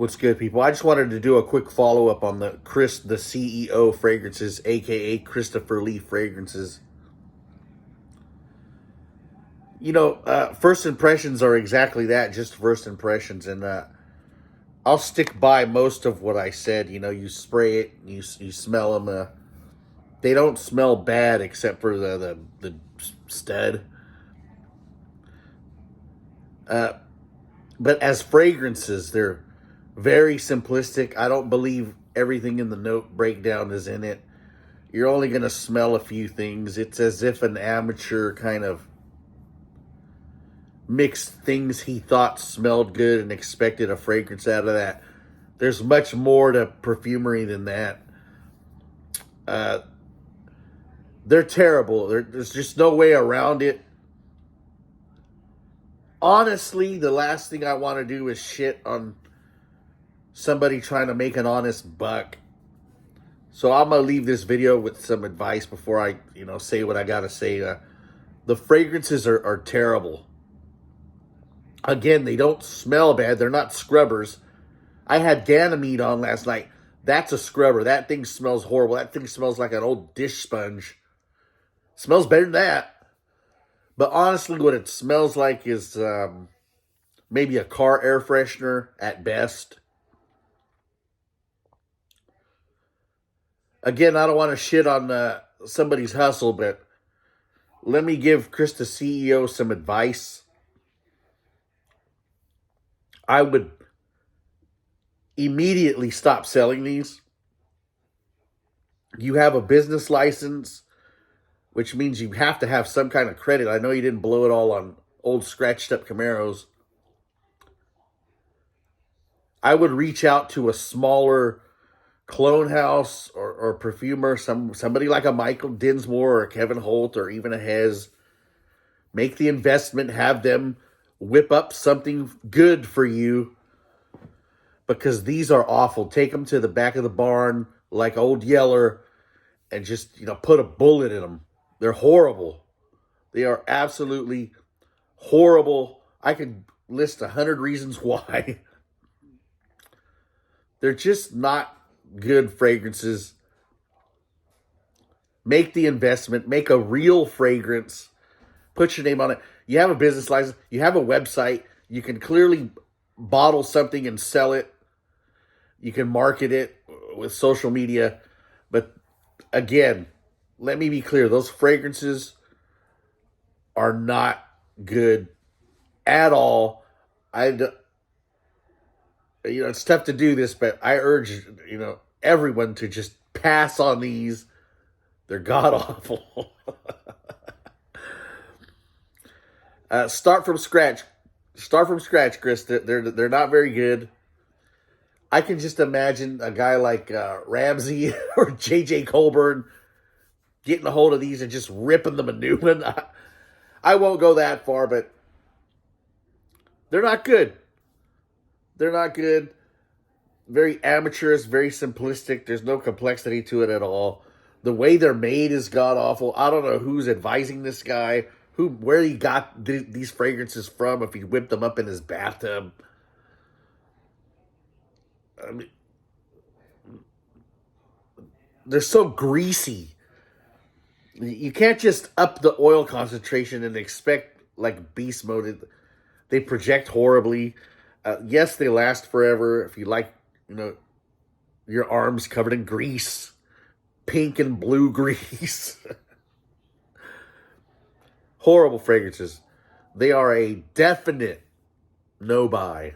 What's good, people? I just wanted to do a quick follow-up on the CEO fragrances, aka Christopher Lee fragrances. First impressions are exactly that, just first impressions, and I'll stick by most of what I said. You spray it, you smell them. They don't smell bad except for the stud. But as fragrances, they're very simplistic. I don't believe everything in the note breakdown is in it. You're only going to smell a few things. It's as if an amateur kind of mixed things he thought smelled good and expected a fragrance out of that. There's much more to perfumery than that. They're terrible. There's just no way around it. Honestly, the last thing I want to do is shit on somebody trying to make an honest buck. So I'm going to leave this video with some advice before I, say what I got to say. The fragrances are terrible. Again, they don't smell bad. They're not scrubbers. I had Ganymede on last night. That's a scrubber. That thing smells horrible. That thing smells like an old dish sponge. Smells better than that. But honestly, what it smells like is maybe a car air freshener at best. Again, I don't want to shit on somebody's hustle, but let me give Chris the CEO some advice. I would immediately stop selling these. You have a business license, which means you have to have some kind of credit. I know you didn't blow it all on old scratched up Camaros. I would reach out to a smaller clone house or perfumer, somebody like a Michael Dinsmore or a Kevin Holt or even a Hez. Make the investment, have them whip up something good for you, because these are awful. Take them to the back of the barn like Old Yeller and just, put a bullet in them. They're horrible. They are absolutely horrible. I could list 100 reasons why. They're just not good fragrances. Make the investment. Make a real fragrance. Put your name on it. You have a business license. You have a website. You can clearly bottle something and sell it. You can market it with social media. But again, let me be clear. Those fragrances are not good at all. It's tough to do this, but I urge, everyone to just pass on these. They're god-awful. Start from scratch. Start from scratch, Chris. They're not very good. I can just imagine a guy like Ramsey or J.J. Colburn getting a hold of these and just ripping them a new one. I won't go that far, but they're not good. They're not good. Very amateurish, very simplistic. There's no complexity to it at all. The way they're made is god-awful. I don't know who's advising this guy, where he got these fragrances from, if he whipped them up in his bathtub. I mean, they're so greasy. You can't just up the oil concentration and expect like beast mode. They project horribly. Yes, they last forever. If you like, your arms covered in grease, pink and blue grease. Horrible fragrances. They are a definite no buy.